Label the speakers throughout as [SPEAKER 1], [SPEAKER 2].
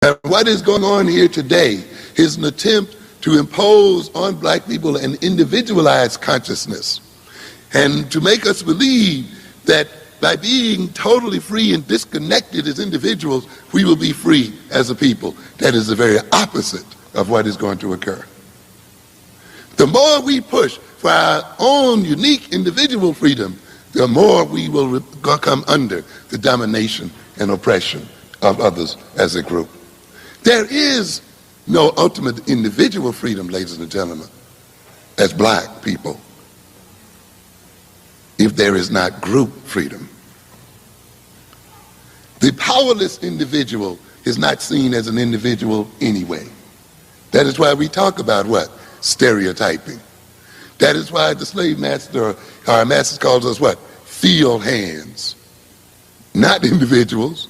[SPEAKER 1] And what is going on here today is an attempt to impose on black people an individualized consciousness and to make us believe that by being totally free and disconnected as individuals, we will be free as a people. That is the very opposite of what is going to occur. The more we push for our own unique individual freedom, the more we will come under the domination and oppression of others as a group. There is no ultimate individual freedom, ladies and gentlemen, as black people, if there is not group freedom. The powerless individual is not seen as an individual anyway. That is why we talk about what? Stereotyping. That is why the slave master, our masters calls us what? Field hands. Not individuals,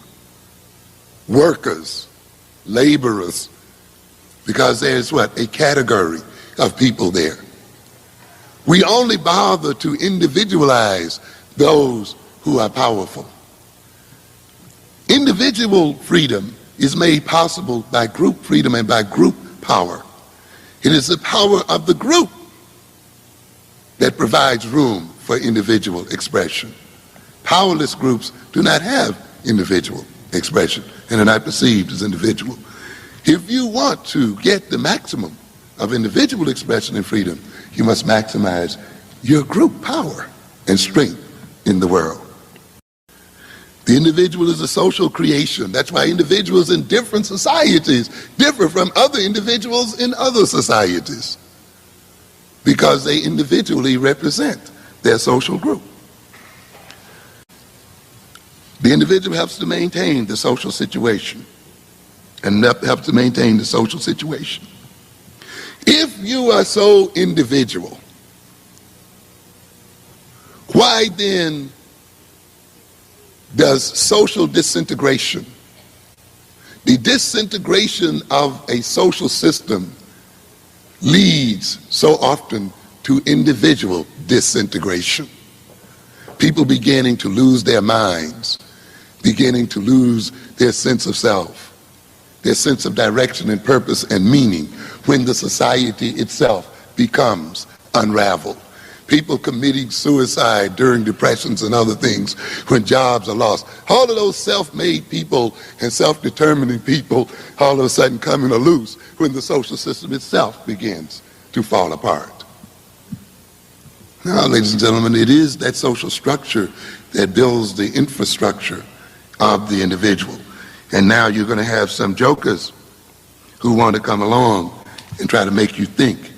[SPEAKER 1] workers, laborers, because there's what? A category of people there. We only bother to individualize those who are powerful. Individual freedom is made possible by group freedom and by group power. It is the power of the group that provides room for individual expression. Powerless groups do not have individual expression and are not perceived as individual. If you want to get the maximum of individual expression and freedom, you must maximize your group power and strength in the world. The individual is a social creation. That's why individuals in different societies differ from other individuals in other societies, because they individually represent their social group. The individual helps to maintain the social situation and helps to maintain the social situation. If you are so individual, why then does social disintegration, the disintegration of a social system, leads so often to individual disintegration? People beginning to lose their minds, beginning to lose their sense of self, their sense of direction and purpose and meaning when the society itself becomes unraveled. People committing suicide during depressions and other things when jobs are lost. All of those self-made people and self-determining people all of a sudden coming loose when the social system itself begins to fall apart. Now, ladies and gentlemen, it is that social structure that builds the infrastructure of the individual. And now you're going to have some jokers who want to come along and try to make you think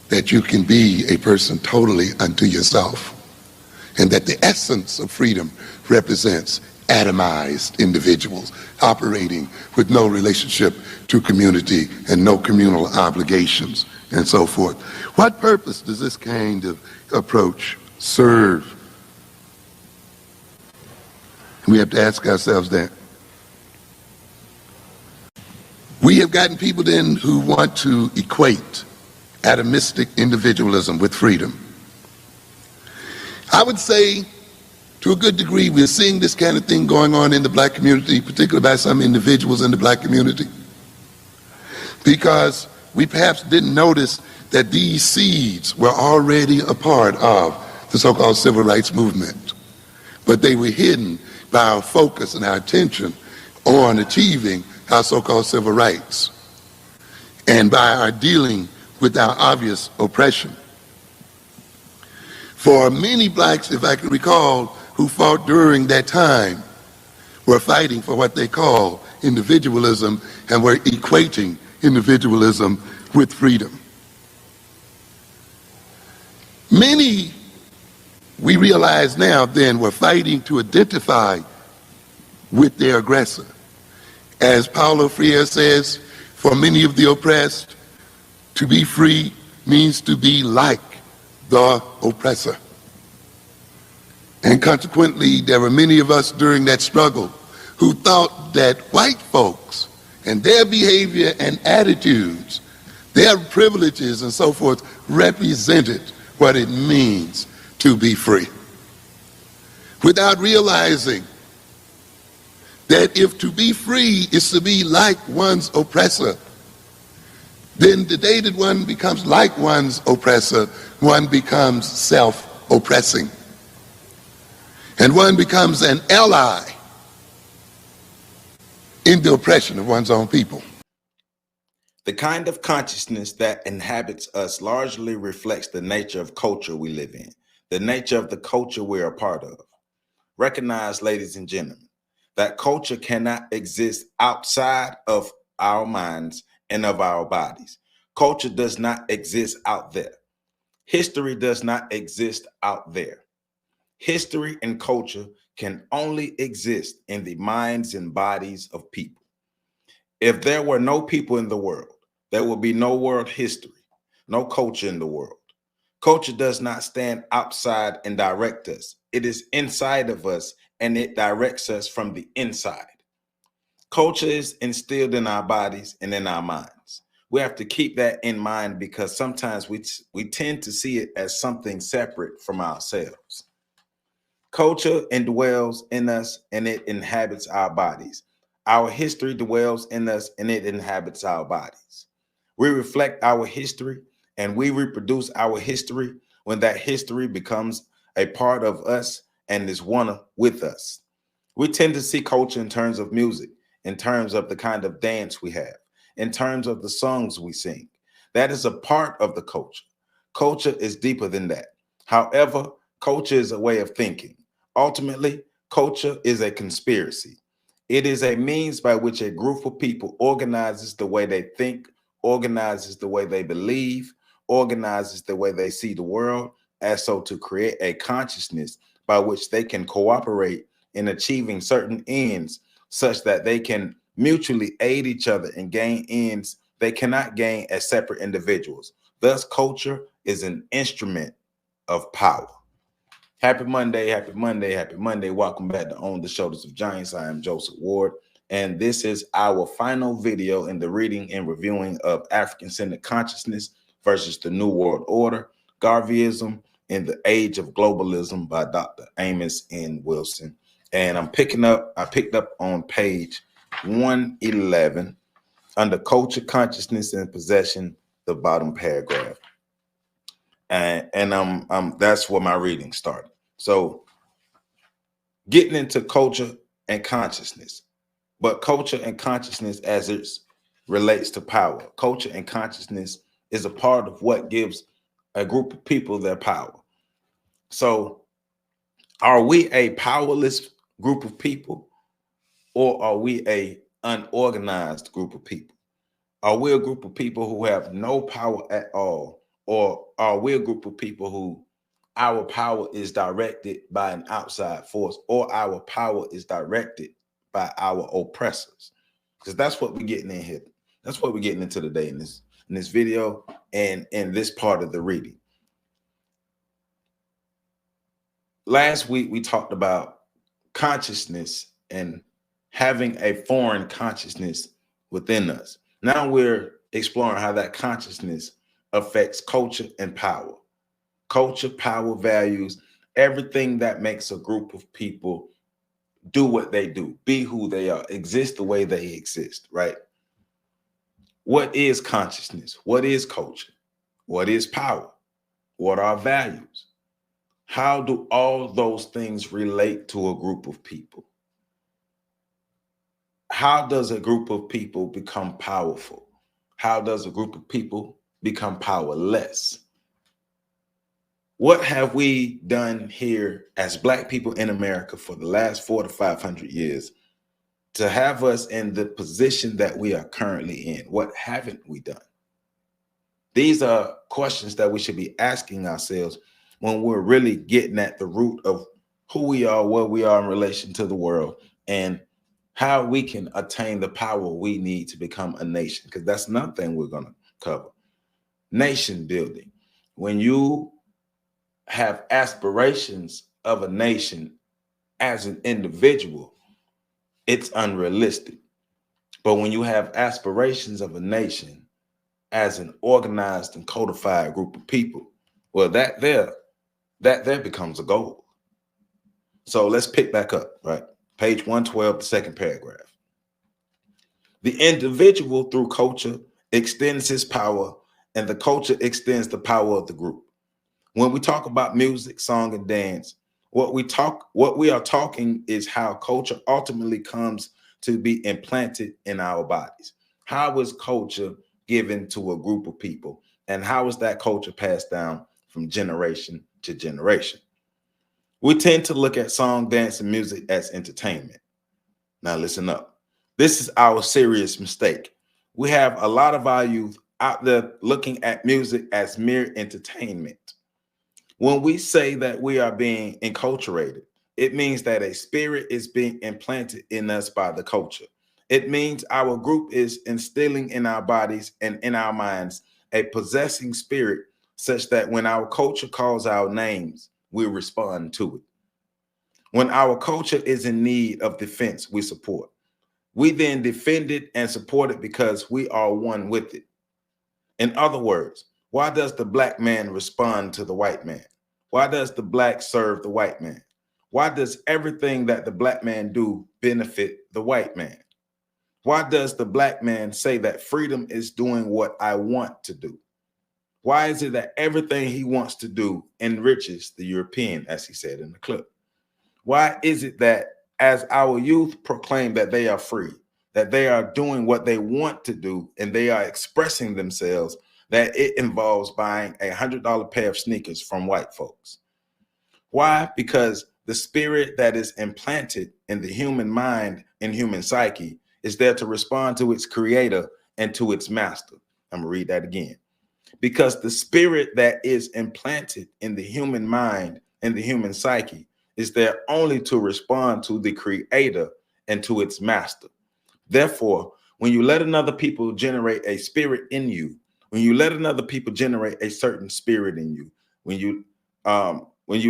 [SPEAKER 1] that you can be a person totally unto yourself, and that the essence of freedom represents atomized individuals operating with no relationship to community and no communal obligations and so forth. What purpose does this kind of approach serve? We have to ask ourselves that. We have gotten people then who want to equate atomistic individualism with freedom. I would say, to a good degree, we're seeing this kind of thing going on in the black community, particularly by some individuals in the black community, because we perhaps didn't notice that these seeds were already a part of the so-called civil rights movement, but they were hidden by our focus and our attention on achieving our so-called civil rights and by our dealing with our obvious oppression. For many blacks, if I can recall, who fought during that time were fighting for what they call individualism and were equating individualism with freedom. Many, we realize now then, were fighting to identify with their aggressor. As Paulo Freire says, for many of the oppressed, to be free means to be like the oppressor. And consequently, there were many of us during that struggle who thought that white folks and their behavior and attitudes, their privileges and so forth, represented what it means to be free, without realizing that if to be free is to be like one's oppressor, then the day that one becomes like one's oppressor, one becomes self-oppressing. And one becomes an ally in the oppression of one's own people.
[SPEAKER 2] The kind of consciousness that inhabits us largely reflects the nature of culture we live in, the nature of the culture we're a part of. Recognize, ladies and gentlemen, that culture cannot exist outside of our minds and of our bodies. Culture does not exist out there. History does not exist out there. History and culture can only exist in the minds and bodies of people. If there were no people in the world, there would be no world history, no culture in the world. Culture does not stand outside and direct us. It is inside of us, and it directs us from the inside. Culture is instilled in our bodies and in our minds. We have to keep that in mind because sometimes we tend to see it as something separate from ourselves. Culture indwells in us and it inhabits our bodies. Our history dwells in us and it inhabits our bodies. We reflect our history and we reproduce our history when that history becomes a part of us and is one with us. We tend to see culture in terms of music, in terms of the kind of dance we have, in terms of the songs we sing. That is a part of the culture. Culture is deeper than that. However, culture is a way of thinking. Ultimately, culture is a conspiracy. It is a means by which a group of people organizes the way they think, organizes the way they believe, organizes the way they see the world, as so to create a consciousness by which they can cooperate in achieving certain ends such that they can mutually aid each other and gain ends they cannot gain as separate individuals. Thus, culture is an instrument of power. Happy Monday, happy Monday, happy Monday. Welcome back to On the Shoulders of Giants. I am Joseph Ward, and this is our final video in the reading and reviewing of African-Centered Consciousness versus the New World Order, Garveyism in the Age of Globalism by Dr. Amos N. Wilson. And I picked up on page 111 under Culture, Consciousness, and Possession, the bottom paragraph. And that's where my reading started. So getting into culture and consciousness, but culture and consciousness as it relates to power. Culture and consciousness is a part of what gives a group of people their power. So are we a powerless group of people, or are we a unorganized group of people? Are we a group of people who have no power at all? Or are we a group of people who our power is directed by an outside force, or our power is directed by our oppressors? Because that's what we're getting in here. That's what we're getting into today in this video and in this part of the reading. Last week, we talked about consciousness and having a foreign consciousness within us. Now we're exploring how that consciousness affects culture and power. Culture, power, values, everything that makes a group of people do what they do, be who they are, exist the way they exist, right? What is consciousness? What is culture? What is power? What are values? How do all those things relate to a group of people? How does a group of people become powerful? How does a group of people become powerless? What have we done here as Black people in America for the last 400 to 500 years to have us in the position that we are currently in? What haven't we done? These are questions that we should be asking ourselves when we're really getting at the root of who we are, where we are in relation to the world, and how we can attain the power we need to become a nation, because that's another thing we're going to cover. Nation building. When you have aspirations of a nation as an individual, it's unrealistic. But when you have aspirations of a nation as an organized and codified group of people, well, that there becomes a goal. So let's pick back up, right? Page 112, the second paragraph. The individual through culture extends his power, and the culture extends the power of the group. When we talk about music, song, and dance, what we are talking is how culture ultimately comes to be implanted in our bodies. How is culture given to a group of people, and how is that culture passed down from generation to generation? We tend to look at song, dance, and music as entertainment. Now listen up. This is our serious mistake. We have a lot of our youth out there looking at music as mere entertainment. When we say that we are being enculturated, it means that a spirit is being implanted in us by the culture. It means our group is instilling in our bodies and in our minds a possessing spirit such that when our culture calls our names, we respond to it. When our culture is in need of defense, we support. We then defend it and support it because we are one with it. In other words, why does the black man respond to the white man? Why does the black serve the white man? Why does everything that the black man do benefit the white man? Why does the black man say that freedom is doing what I want to do? Why is it that everything he wants to do enriches the European, as he said in the clip? Why is it that as our youth proclaim that they are free, that they are doing what they want to do, and they are expressing themselves, that it involves buying a $100 pair of sneakers from white folks? Why? Because the spirit that is implanted in the human mind and human psyche is there to respond to its creator and to its master. I'm gonna read that again. Because the spirit that is implanted in the human mind and the human psyche is there only to respond to the creator and to its master. Therefore, when you let another people generate a spirit in you, when you let another people generate a certain spirit in you, when you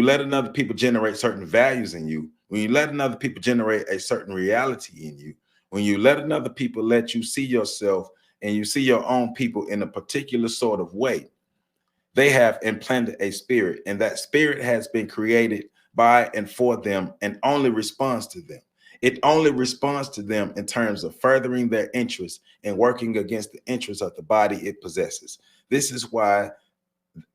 [SPEAKER 2] let another people generate certain values in you, when you let another people generate a certain reality in you, when you let another people let you see yourself and you see your own people in a particular sort of way, they have implanted a spirit, and that spirit has been created by and for them and only responds to them. It only responds to them in terms of furthering their interests and working against the interests of the body it possesses. This is why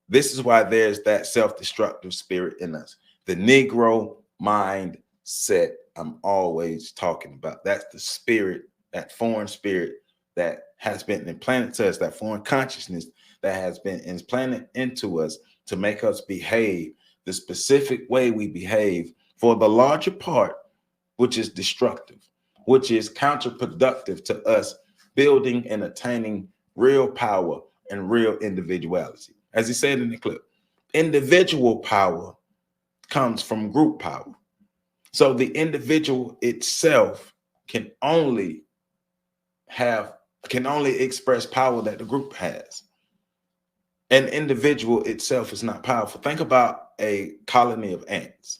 [SPEAKER 2] there's that self-destructive spirit in us. The Negro mindset I'm always talking about. That's the spirit, that foreign spirit that has been implanted to us, that foreign consciousness that has been implanted into us to make us behave the specific way we behave, for the larger part, which is destructive, which is counterproductive to us building and attaining real power and real individuality. As he said in the clip, individual power comes from group power. So the individual itself can only express power that the group has. An individual itself is not powerful. Think about a colony of ants.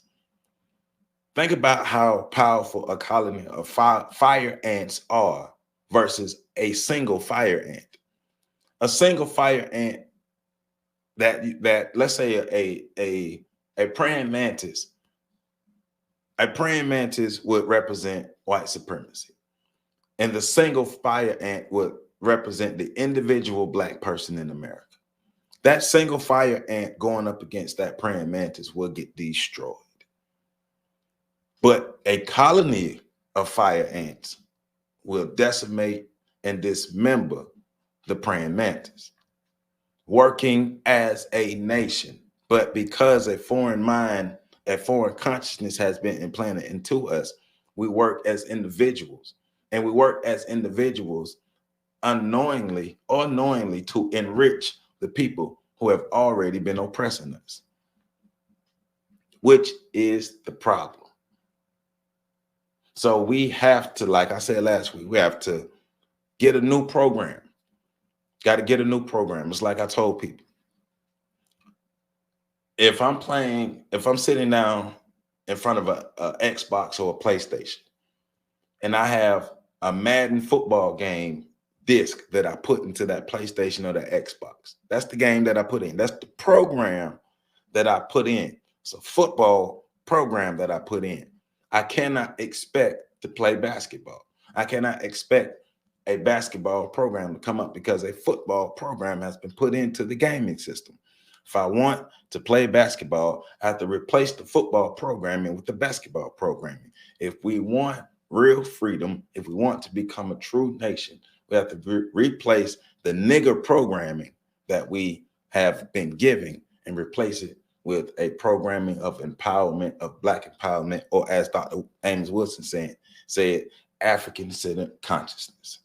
[SPEAKER 2] Think about how powerful a colony of fire ants are versus a single fire ant. A single fire ant that let's say a praying mantis would represent white supremacy, and the single fire ant would represent the individual black person in America. That single fire ant going up against that praying mantis will get destroyed. But a colony of fire ants will decimate and dismember the praying mantis, working as a nation. But because a foreign mind, a foreign consciousness has been implanted into us, we work as individuals. And we work as individuals unknowingly or knowingly to enrich the people who have already been oppressing us, which is the problem. So we have to, like I said last week, we have to get a new program. Got to get a new program. It's like I told people. If I'm sitting down in front of a Xbox or a PlayStation, and I have a Madden football game disc that I put into that PlayStation or that Xbox, that's the game that I put in. That's the program that I put in. It's a football program that I put in. I cannot expect to play basketball. I cannot expect a basketball program to come up because a football program has been put into the gaming system. If I want to play basketball, I have to replace the football programming with the basketball programming. If we want real freedom, if we want to become a true nation, we have to replace the nigger programming that we have been giving and replace it with a programming of empowerment, of Black empowerment, or as Dr. Amos Wilson said, African-centered consciousness.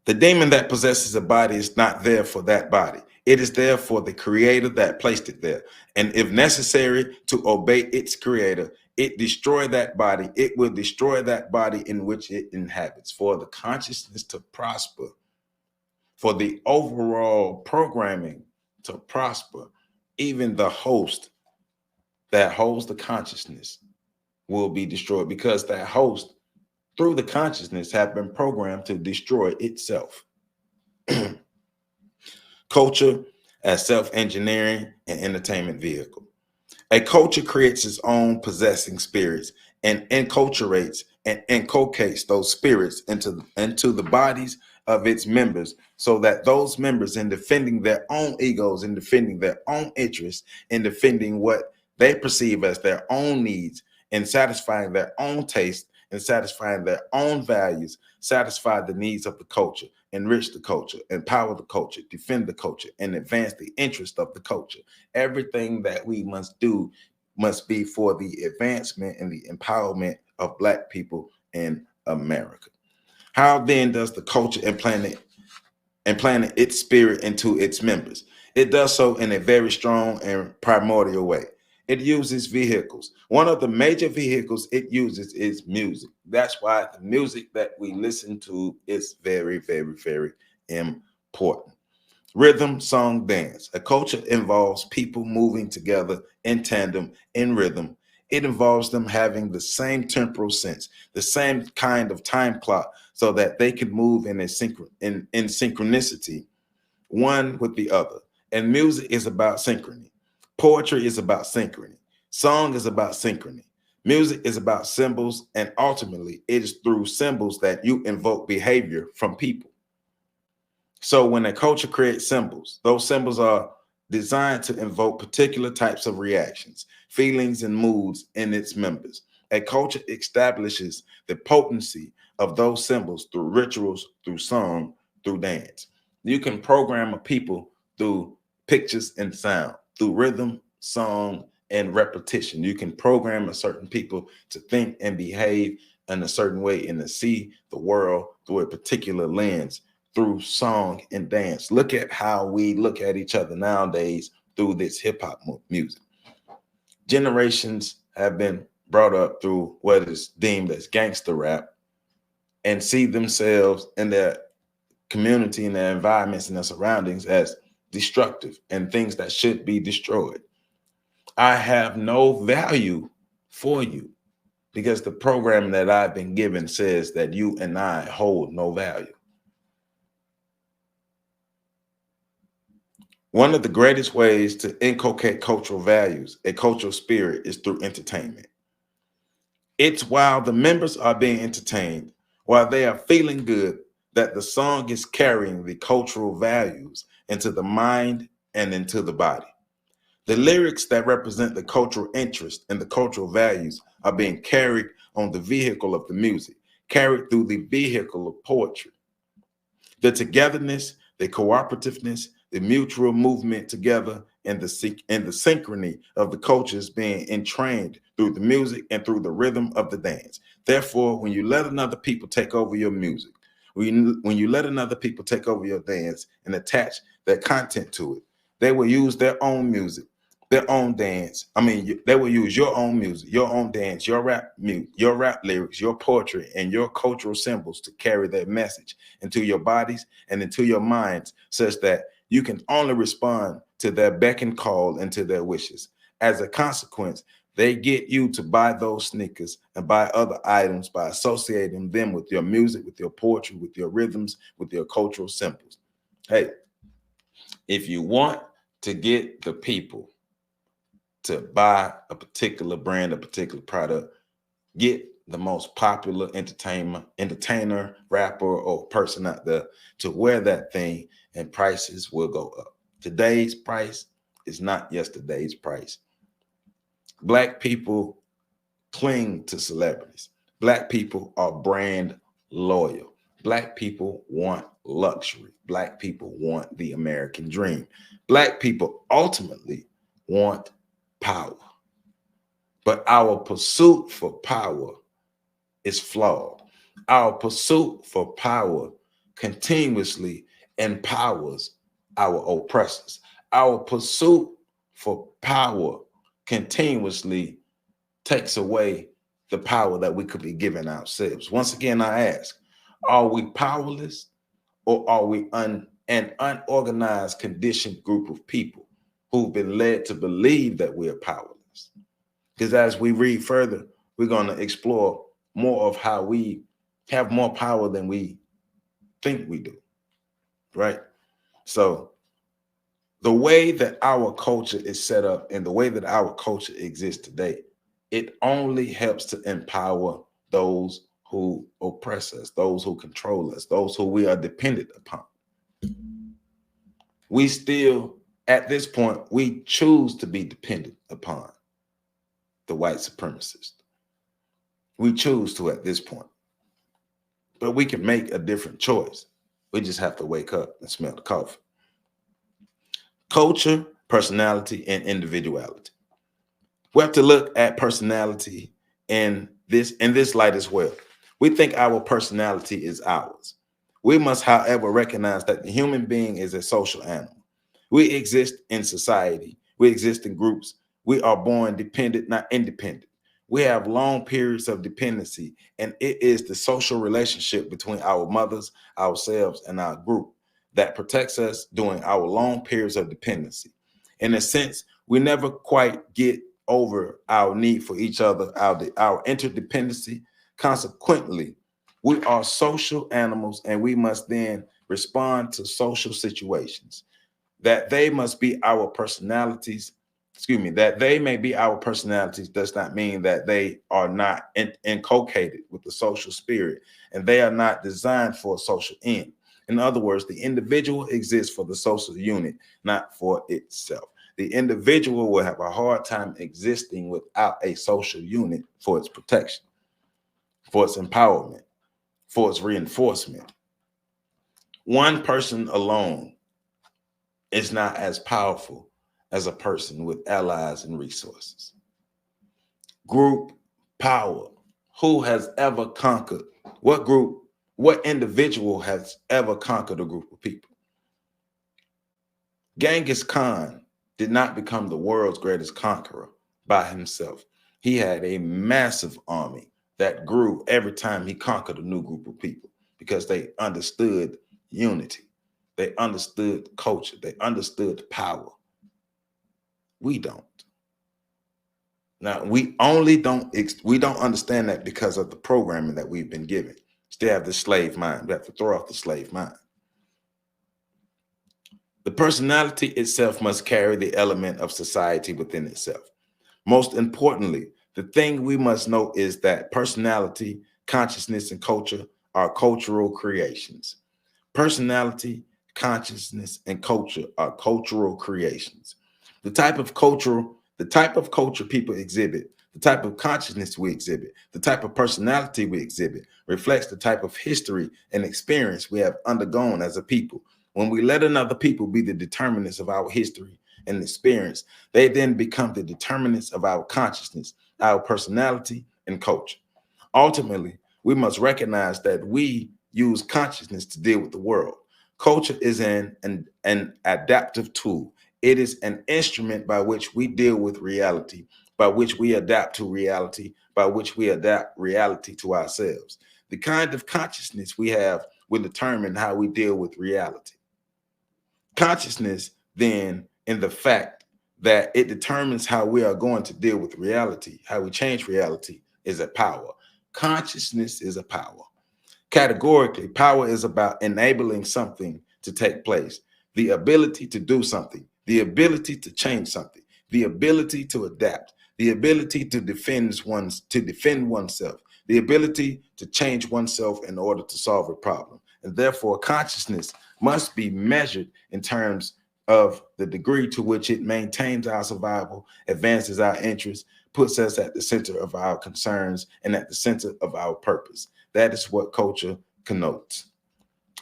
[SPEAKER 2] The demon that possesses a body is not there for that body. It is there for the creator that placed it there. And if necessary to obey its creator, it destroy that body. It will destroy that body in which it inhabits. For the consciousness to prosper, for the overall programming to prosper, even the host that holds the consciousness will be destroyed, because that host, through the consciousness, have been programmed to destroy itself. Culture as self-engineering and entertainment vehicle. A culture creates its own possessing spirits and enculturates and inculcates those spirits into the bodies of its members, so that those members, in defending their own egos, in defending their own interests, in defending what they perceive as their own needs, and satisfying their own taste, and satisfying their own values, satisfy the needs of the culture, enrich the culture, empower the culture, defend the culture, and advance the interest of the culture. Everything that we must do must be for the advancement and the empowerment of Black people in America. How then does the culture implant its spirit into its members? It does so in a very strong and primordial way. It uses vehicles. One of the major vehicles it uses is music. That's why the music that we listen to is very, very, very important. Rhythm, song, dance. A culture involves people moving together in tandem, in rhythm. It involves them having the same temporal sense, the same kind of time clock, so that they can move in synchronicity, one with the other. And music is about synchrony. Poetry is about synchrony. Song is about synchrony. Music is about symbols, and ultimately it is through symbols that you invoke behavior from people. So when a culture creates symbols, those symbols are designed to invoke particular types of reactions, feelings, and moods in its members. A culture establishes the potency of those symbols through rituals, through song, through dance. You can program a people through pictures and sound, through rhythm, song, and repetition. You can program a certain people to think and behave in a certain way and to see the world through a particular lens, through song and dance. Look at how we look at each other nowadays through this hip hop music. Generations have been brought up through what is deemed as gangster rap and see themselves and their community and their environments and their surroundings as destructive and things that should be destroyed. I have no value for you because the program that I've been given says that you and I hold no value. One of the greatest ways to inculcate cultural values, a cultural spirit, is through entertainment. It's while the members are being entertained, while they are feeling good, that the song is carrying the cultural values into the mind and into the body. The lyrics that represent the cultural interest and the cultural values are being carried on the vehicle of the music, carried through the vehicle of poetry. The togetherness, the cooperativeness, the mutual movement together, and the synchrony of the cultures being entrained through the music and through the rhythm of the dance. Therefore, when you let another people take over your music, when you let another people take over your dance and attach their content to it, they will use their own music, their own dance. They will use your own music, your own dance, your rap lyrics, your poetry, and your cultural symbols to carry their message into your bodies and into your minds, such that you can only respond to their beck and call and to their wishes. As a consequence, they get you to buy those sneakers and buy other items by associating them with your music, with your poetry, with your rhythms, with your cultural symbols. Hey, if you want to get the people to buy a particular brand, a particular product, get the most popular entertainer, rapper, or person out there to wear that thing, and prices will go up. Today's price is not yesterday's price. Black people cling to celebrities. Black people are brand loyal. Black people want luxury. Black people want the American dream. Black people ultimately want power. But our pursuit for power is flawed. Our pursuit for power continuously empowers our oppressors. Our pursuit for power continuously takes away the power that we could be giving ourselves. Once again, I ask, are we powerless, or are we an unorganized, conditioned group of people who've been led to believe that we are powerless? Because as we read further, we're going to explore more of how we have more power than we think we do, right? So the way that our culture is set up and the way that our culture exists today, it only helps to empower those who oppress us, those who control us, those who we are dependent upon. We still, at this point, we choose to be dependent upon the white supremacist. We choose to at this point. But we can make a different choice. We just have to wake up and smell the coffee. Culture, personality, and individuality. We have to look at personality in this light as well. We think our personality is ours. We must, however, recognize that the human being is a social animal. We exist in society. We exist in groups. We are born dependent, not independent. We have long periods of dependency, and it is the social relationship between our mothers, ourselves, and our group that protects us during our long periods of dependency. In a sense, we never quite get over our need for each other, our interdependency. Consequently, we are social animals, and we must then respond to social situations. That they must be our personalities, that they may be our personalities does not mean that they are not inculcated with the social spirit, and they are not designed for a social end. In other words, the individual exists for the social unit, not for itself. The individual will have a hard time existing without a social unit for its protection, for its empowerment, for its reinforcement. One person alone is not as powerful as a person with allies and resources. Group power. Who has ever conquered? What individual has ever conquered a group of people? Genghis Khan did not become the world's greatest conqueror by himself. He had a massive army that grew every time he conquered a new group of people because they understood unity. They understood culture. They understood power. We don't. Now, we don't understand that because of the programming that we've been given. Still have the slave mind. We have to throw off the slave mind. The personality itself must carry the element of society within itself. Most importantly, the thing we must know is that personality, consciousness, and culture are cultural creations. Personality, consciousness, and culture are cultural creations. The type of culture people exhibit, the type of consciousness we exhibit, the type of personality we exhibit reflects the type of history and experience we have undergone as a people. When we let another people be the determinants of our history and experience, they then become the determinants of our consciousness, our personality, and culture. Ultimately, we must recognize that we use consciousness to deal with the world. Culture is an adaptive tool. It is an instrument by which we deal with reality, by which we adapt to reality, by which we adapt reality to ourselves. The kind of consciousness we have will determine how we deal with reality. Consciousness, then, in the fact that it determines how we are going to deal with reality, how we change reality, is a power. Consciousness is a power. Categorically, power is about enabling something to take place, the ability to do something, the ability to change something, the ability to adapt, the ability to defend oneself, the ability to change oneself in order to solve a problem. And therefore, consciousness must be measured in terms of the degree to which it maintains our survival, advances our interests, puts us at the center of our concerns, and at the center of our purpose. That is what culture connotes.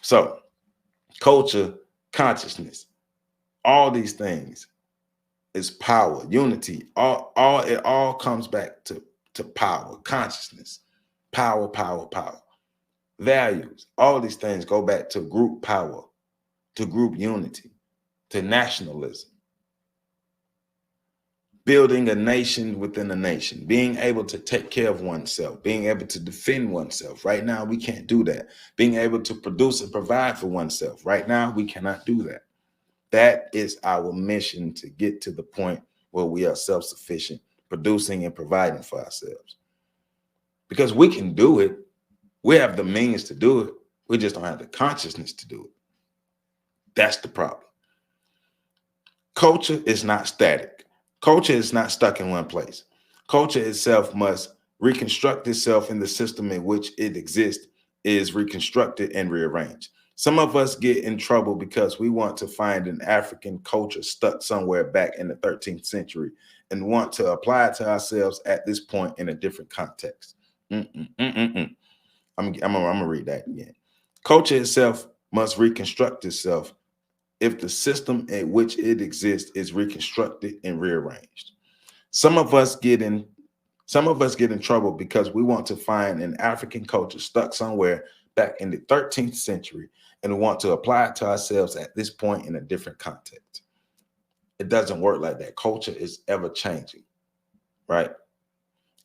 [SPEAKER 2] So, culture, consciousness, all these things is power, unity. It all comes back to power, consciousness, power. Values, all these things go back to group power, to group unity, to nationalism. Building a nation within a nation, being able to take care of oneself, being able to defend oneself. Right now, we can't do that. Being able to produce and provide for oneself. Right now, we cannot do that. That is our mission, to get to the point where we are self-sufficient, producing and providing for ourselves. Because we can do it. We have the means to do it. We just don't have the consciousness to do it. That's the problem. Culture is not static. Culture is not stuck in one place. Culture itself must reconstruct itself in the system in which it exists, is reconstructed and rearranged. Some of us get in trouble because we want to find an African culture stuck somewhere back in the 13th century and want to apply it to ourselves at this point in a different context. I'm gonna read that again. Culture itself must reconstruct itself if the system in which it exists is reconstructed and rearranged. Some of us get in trouble because we want to find an African culture stuck somewhere back in the 13th century and want to apply it to ourselves at this point in a different context. It doesn't work like that. Culture is ever changing, right?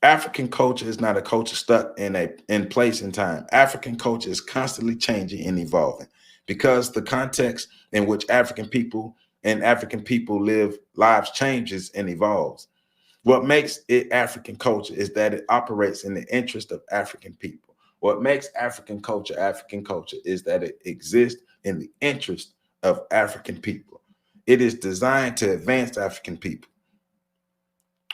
[SPEAKER 2] African culture is not a culture stuck in place in time. African culture is constantly changing and evolving because the context in which African people live lives changes and evolves. What makes it African culture is that it operates in the interest of African people. What makes African culture is that it exists in the interest of African people. It is designed to advance African people.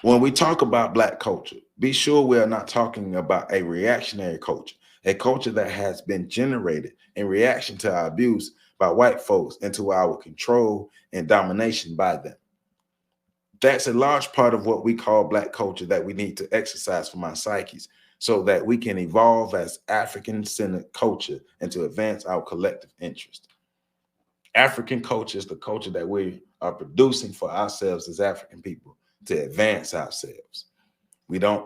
[SPEAKER 2] When we talk about Black culture, be sure we are not talking about a reactionary culture, a culture that has been generated in reaction to our abuse by white folks and to our control and domination by them. That's a large part of what we call Black culture that we need to exercise from our psyches so that we can evolve as African-centered culture and to advance our collective interest. African culture is the culture that we are producing for ourselves as African people to advance ourselves.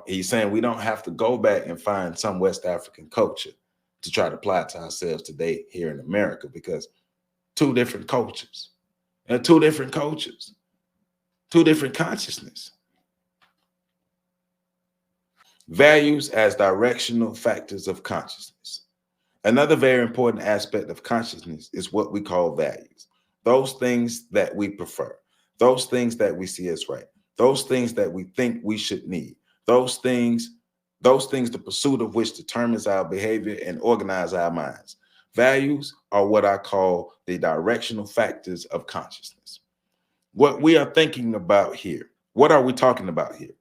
[SPEAKER 2] He's saying we don't have to go back and find some West African culture to try to apply it to ourselves today here in America, because two different cultures, two different consciousness. Values as directional factors of consciousness. Another very important aspect of consciousness is what we call values. Those things that we prefer, those things that we see as right, those things that we think we should need, those things, the pursuit of which determines our behavior and organize our minds. Values are what I call the directional factors of consciousness. What we are thinking about here, what are we talking about here?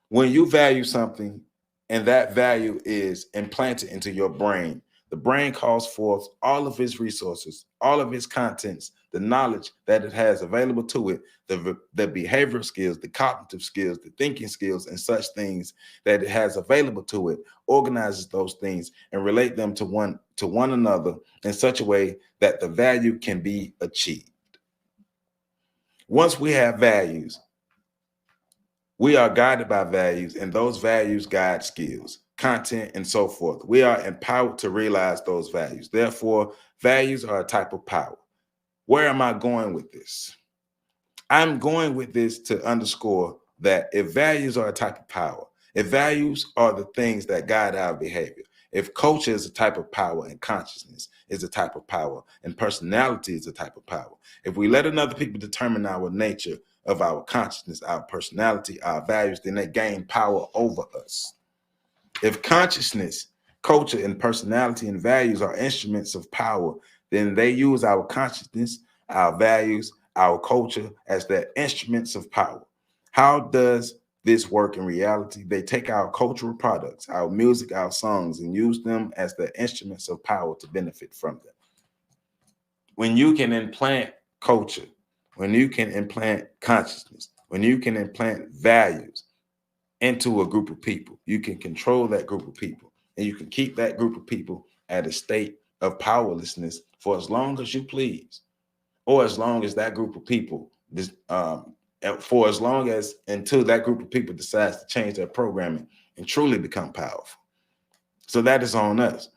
[SPEAKER 2] When you value something and that value is implanted into your brain, the brain calls forth all of its resources, all of its contents, the knowledge that it has available to it, the behavioral skills, the cognitive skills, the thinking skills, and such things that it has available to it, organizes those things and relate them to one another in such a way that the value can be achieved. Once we have values, we are guided by values, and those values guide skills, content, and so forth. We are empowered to realize those values. Therefore, values are a type of power. Where am I going with this? I'm going with this to underscore that if values are a type of power, if values are the things that guide our behavior, if culture is a type of power and consciousness is a type of power and personality is a type of power, if we let another people determine our nature of our consciousness, our personality, our values, then they gain power over us. If consciousness, culture, and personality and values are instruments of power, then they use our consciousness, our values, our culture as their instruments of power. How does this work in reality? They take our cultural products, our music, our songs, and use them as the instruments of power to benefit from them. When you can implant culture, when you can implant consciousness, when you can implant values into a group of people, you can control that group of people, and you can keep that group of people at a state of powerlessness for as long as you please, or as long as that group of people, for as long as until that group of people decides to change their programming and truly become powerful. So that is on us.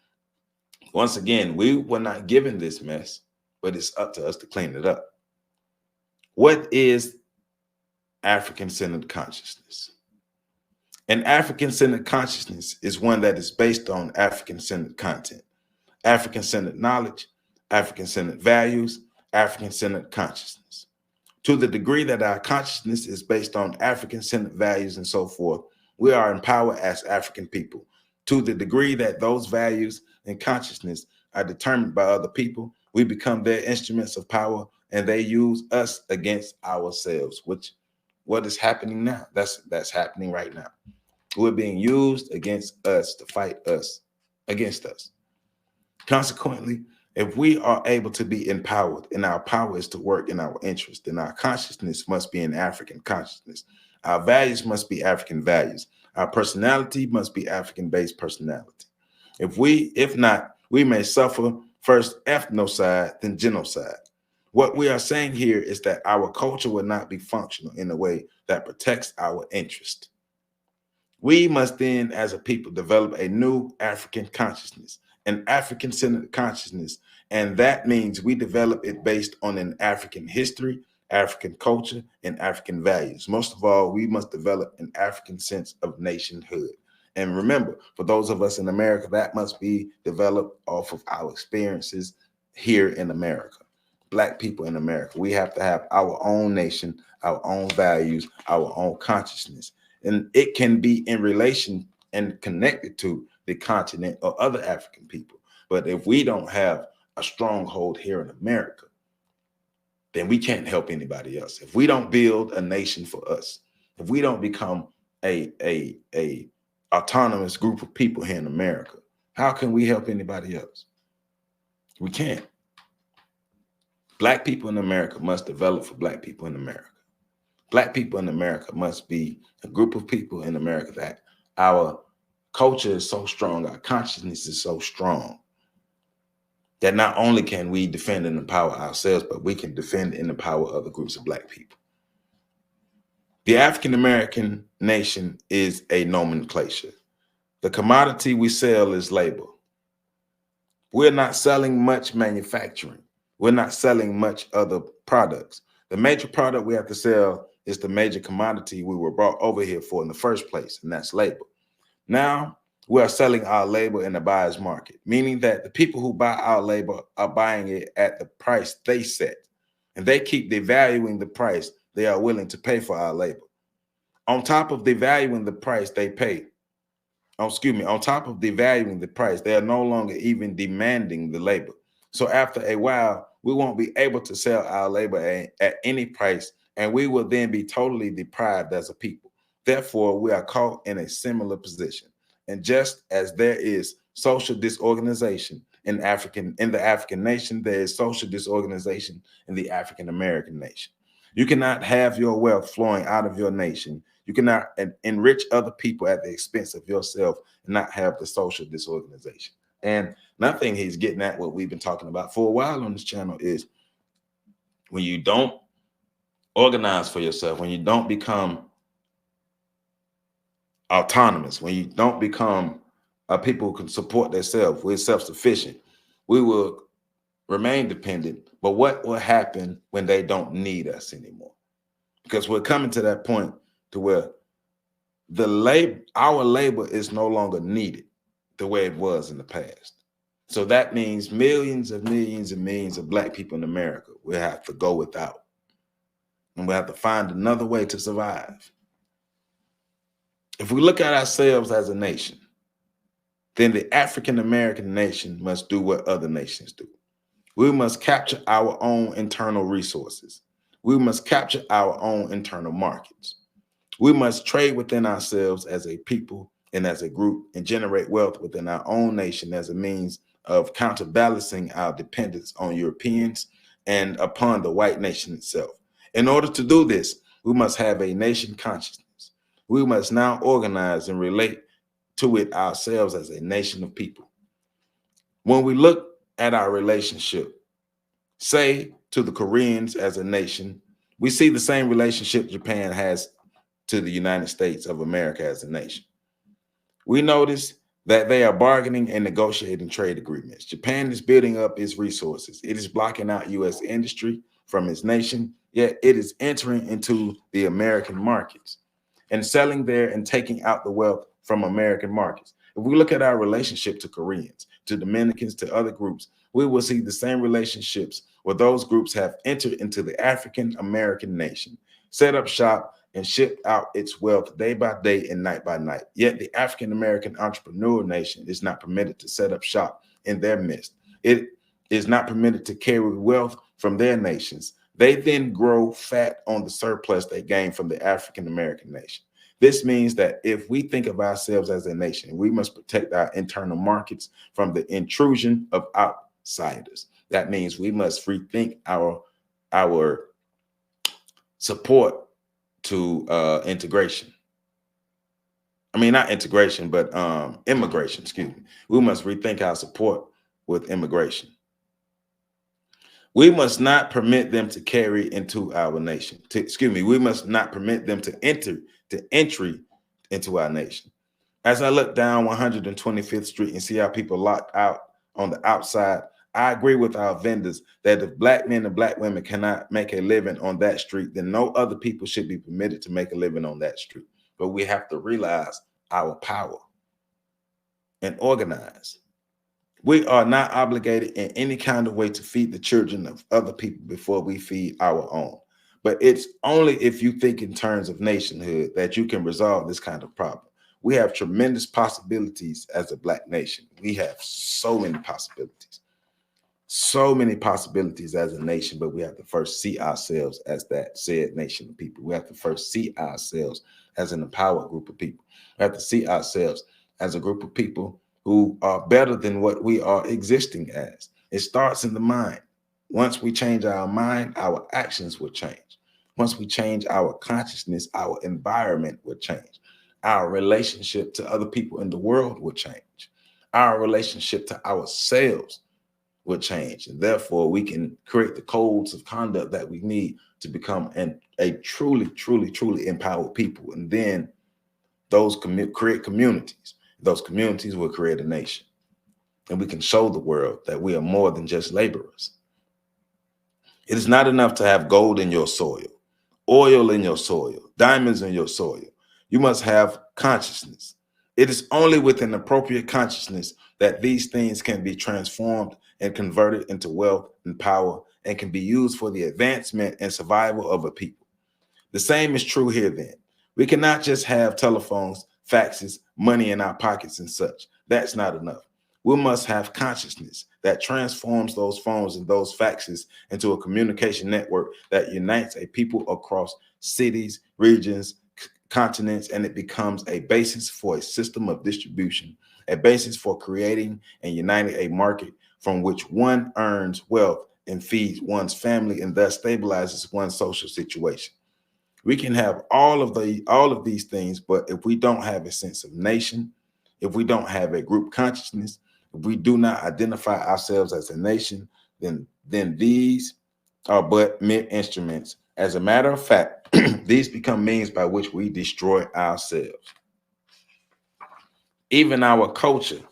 [SPEAKER 2] Once again, we were not given this mess, but it's up to us to clean it up. What is African-centered consciousness? An African-centered consciousness is one that is based on African-centered content, African-centered knowledge, African-centered values, African-centered consciousness. To the degree that our consciousness is based on African-centered values and so forth, we are empowered as African people. To the degree that those values and consciousness are determined by other people, we become their instruments of power, and they use us against ourselves, which what is happening now? That's happening right now. We're being used against us to fight us against us. Consequently, if we are able to be empowered and our power is to work in our interest, then our consciousness must be an African consciousness. Our values must be African values. Our personality must be African-based personality. If not, we may suffer first ethnocide, then genocide. What we are saying here is that our culture will not be functional in a way that protects our interest. We must then, as a people, develop a new African consciousness, an African-centered consciousness, and that means we develop it based on an African history, African culture, and African values. Most of all, we must develop an African sense of nationhood. And remember, for those of us in America, that must be developed off of our experiences here in America. Black people in America, we have to have our own nation, our own values, our own consciousness. And it can be in relation and connected to the continent or other African people. But if we don't have a stronghold here in America, then we can't help anybody else. If we don't build a nation for us, if we don't become a autonomous group of people here in America, how can we help anybody else? We can't. Black people in America must develop for Black people in America. Black people in America must be a group of people in America that our culture is so strong, our consciousness is so strong, that not only can we defend and empower ourselves, but we can defend and empower other groups of Black people. The African-American nation is a nomenclature. The commodity we sell is labor. We're not selling much manufacturing. We're not selling much other products. The major product we have to sell is the major commodity we were brought over here for in the first place, and that's labor. Now we are selling our labor in the buyer's market, meaning that the people who buy our labor are buying it at the price they set, and they keep devaluing the price they are willing to pay for our labor. On top of devaluing the price they pay, on top of devaluing the price, they are no longer even demanding the labor. So after a while, we won't be able to sell our labor at any price, and we will then be totally deprived as a people. Therefore, we are caught in a similar position. And just as there is social disorganization in the African nation, there is social disorganization in the African-American nation. You cannot have your wealth flowing out of your nation. You cannot enrich other people at the expense of yourself and not have the social disorganization. And nothing he's getting at, what we've been talking about for a while on this channel, is when you don't organize for yourself, when you don't become autonomous, when you don't become people who can support themselves, we're self-sufficient, we will remain dependent. But what will happen when they don't need us anymore? Because we're coming to that point to where our labor is no longer needed the way it was in the past. So that means millions and millions and millions of Black people in America will have to go without. And we'll have to find another way to survive. If we look at ourselves as a nation, then the African-American nation must do what other nations do. We must capture our own internal resources. We must capture our own internal markets. We must trade within ourselves as a people and as a group and generate wealth within our own nation as a means of counterbalancing our dependence on Europeans and upon the white nation itself. In order to do this, we must have a nation consciousness. We must now organize and relate to it ourselves as a nation of people. When we look at our relationship, say to the Koreans as a nation, we see the same relationship Japan has to the United States of America as a nation. We notice that they are bargaining and negotiating trade agreements. Japan is building up its resources. It is blocking out U.S. industry from its nation, yet it is entering into the American markets and selling there and taking out the wealth from American markets. If we look at our relationship to Koreans, to Dominicans, to other groups, we will see the same relationships where those groups have entered into the African-American nation, set up shop, and shipped out its wealth day by day and night by night. Yet the African-American entrepreneur nation is not permitted to set up shop in their midst. It is not permitted to carry wealth from their nations. They then grow fat on the surplus they gain from the African-American nation. This means that if we think of ourselves as a nation, we must protect our internal markets from the intrusion of outsiders. That means we must rethink our support to integration. I mean, not integration, but immigration, excuse me. We must rethink our support with immigration. We must not permit them to carry into our nation. We must not permit them to entry into our nation. As I look down 125th Street and see how people locked out on the outside, I agree with our vendors that if Black men and Black women cannot make a living on that street, then no other people should be permitted to make a living on that street. But we have to realize our power and organize. We are not obligated in any kind of way to feed the children of other people before we feed our own. But it's only if you think in terms of nationhood that you can resolve this kind of problem. We have tremendous possibilities as a Black nation. We have so many possibilities. So many possibilities as a nation, but we have to first see ourselves as that said nation of people. We have to first see ourselves as an empowered group of people. We have to see ourselves as a group of people who are better than what we are existing as. It starts in the mind. Once we change our mind, our actions will change. Once we change our consciousness, our environment will change. Our relationship to other people in the world will change. Our relationship to ourselves will change, and therefore we can create the codes of conduct that we need to become a truly empowered people. And then those create communities. Those communities will create a nation, and we can show the world that we are more than just laborers. It is not enough to have gold in your soil, oil in your soil, diamonds in your soil. You must have consciousness. It is only with an appropriate consciousness that these things can be transformed and converted into wealth and power and can be used for the advancement and survival of a people. The same is true here then. We cannot just have telephones, faxes, money in our pockets and such. That's not enough. We must have consciousness that transforms those phones and those faxes into a communication network that unites a people across cities, regions, continents, and it becomes a basis for a system of distribution, a basis for creating and uniting a market from which one earns wealth and feeds one's family and thus stabilizes one's social situation. We can have all of these things, but if we don't have a sense of nation, if we don't have a group consciousness, if we do not identify ourselves as a nation, then these are but mere instruments. As a matter of fact, these become means by which we destroy ourselves. Even our culture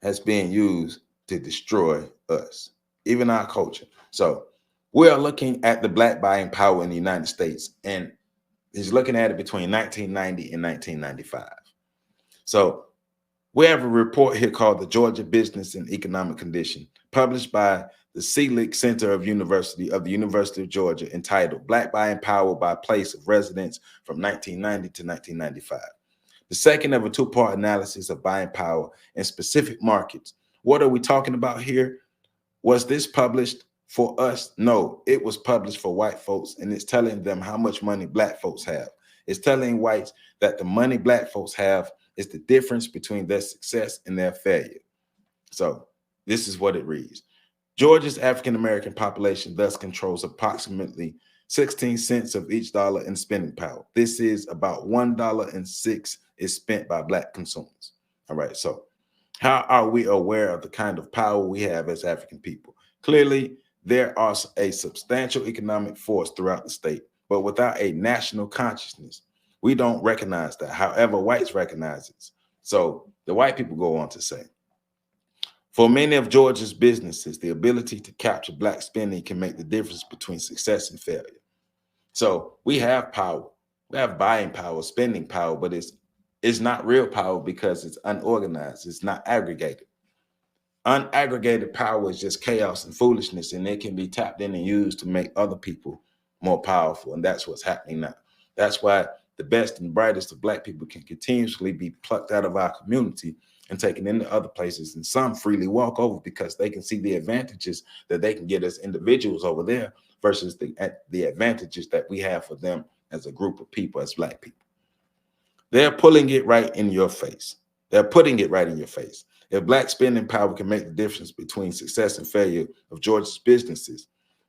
[SPEAKER 2] has been used to destroy us, even our culture. So we are looking at the Black buying power in the United States, and he's looking at it between 1990 and 1995. So we have a report here called the Georgia Business and Economic Condition, published by the Selig Center of the University of Georgia, entitled Black Buying Power by Place of Residence from 1990 to 1995. The second of a two-part analysis of buying power in specific markets. What are we talking about here? Was this published for us? No, it was published for white folks, and it's telling them how much money Black folks have. It's telling whites that the money black folks have is the difference between their success and their failure. So this is what it reads. Georgia's African-American population thus controls approximately 16 cents of each dollar in spending power. This is about $1.06 is spent by black consumers. All right, so how are we aware of the kind of power we have as African people? Clearly, there are a substantial economic force throughout the state, but without a national consciousness, we don't recognize that. However, whites recognize it. So the white people go on to say, for many of Georgia's businesses, the ability to capture black spending can make the difference between success and failure. So we have power. We have buying power, spending power, but it's not real power because it's unorganized. It's not aggregated. Unaggregated power is just chaos and foolishness, and it can be tapped in and used to make other people more powerful. And that's what's happening now. That's why the best and brightest of black people can continuously be plucked out of our community and taken into other places, and some freely walk over because they can see the advantages that they can get as individuals over there versus the advantages that we have for them as a group of people, as black people. They're pulling it right in your face. They're putting it right in your face. If black spending power can make the difference between success and failure of Georgia's businesses,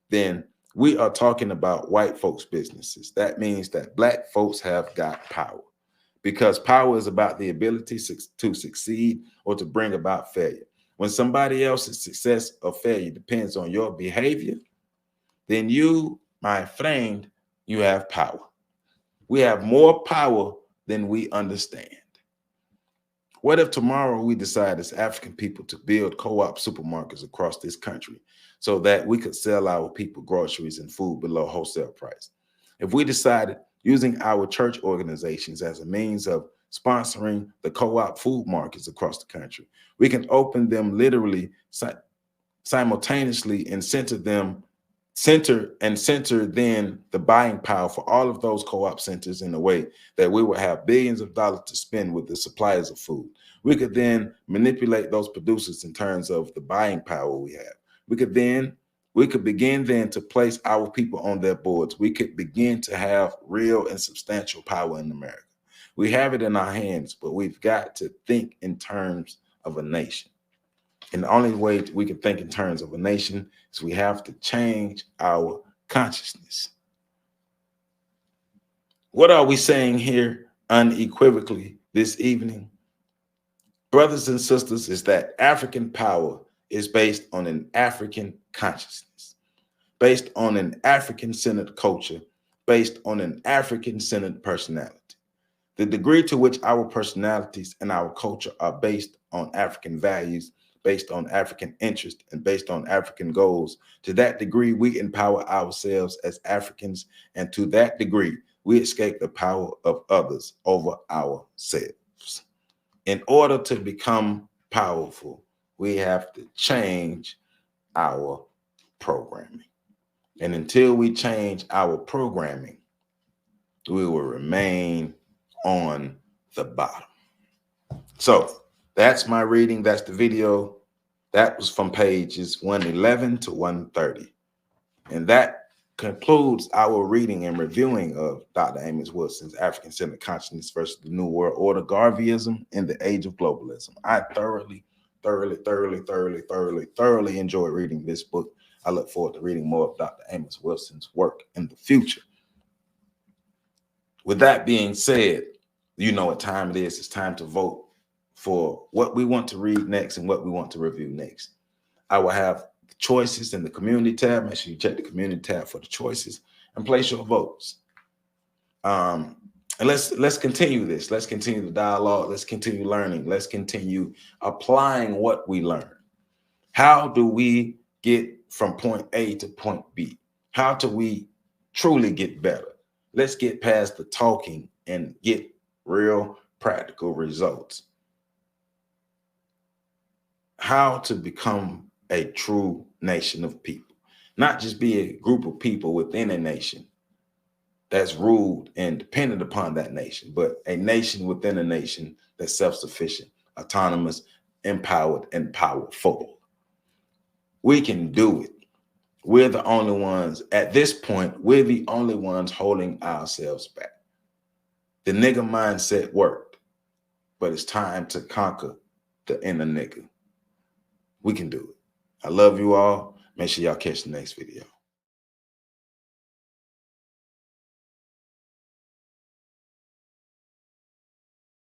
[SPEAKER 2] then we are talking about white folks' businesses. That means that black folks have got power, because power is about the ability to succeed or to bring about failure. When somebody else's success or failure depends on your behavior, then you, my friend, you have power. We have more power than we understand. What if tomorrow we decide as African people to build co-op supermarkets across this country so that we could sell our people groceries and food below wholesale price? If we decided using our church organizations as a means of sponsoring the co-op food markets across the country, we can open them literally simultaneously and center then the buying power for all of those co-op centers in a way that we will have billions of dollars to spend with the suppliers of food. We could then manipulate those producers in terms of the buying power we have. We could begin then to place our people on their boards. We could begin to have real and substantial power in America. We have it in our hands, but we've got to think in terms of a nation. And the only way we can think in terms of a nation is we have to change our consciousness. What are we saying here unequivocally this evening? Brothers and sisters, is that African power is based on an African consciousness, based on an African-centered culture, based on an African-centered personality. The degree to which our personalities and our culture are based on African values, based on African interest, and based on African goals, to that degree, we empower ourselves as Africans, and to that degree, we escape the power of others over ourselves. In order to become powerful, we have to change our programming. And until we change our programming, we will remain on the bottom. So that's my reading. That's the video. That was from pages 111 to 130. And that concludes our reading and reviewing of Dr. Amos Wilson's African-Centered Consciousness versus the New World Order, Garveyism in the Age of Globalism. I thoroughly enjoyed reading this book. I look forward to reading more of Dr. Amos Wilson's work in the future. With that being said, you know what time it is. It's time to vote for what we want to read next and what we want to review next. I will have the choices in the community tab. Make sure you check the community tab for the choices and place your votes. And let's continue this. Let's continue the dialogue. Let's continue learning. Let's continue applying what we learn. How do we get from point A to point B? How do we truly get better? Let's get past the talking and get real practical results. How to become a true nation of people, not just be a group of people within a nation that's ruled and dependent upon that nation, but a nation within a nation that's self-sufficient, autonomous, empowered, and powerful. We can do it. We're the only ones, at this point, we're the only ones holding ourselves back. The nigga mindset worked, but it's time to conquer the inner nigga. We can do it. I love you all. Make sure y'all catch the next video.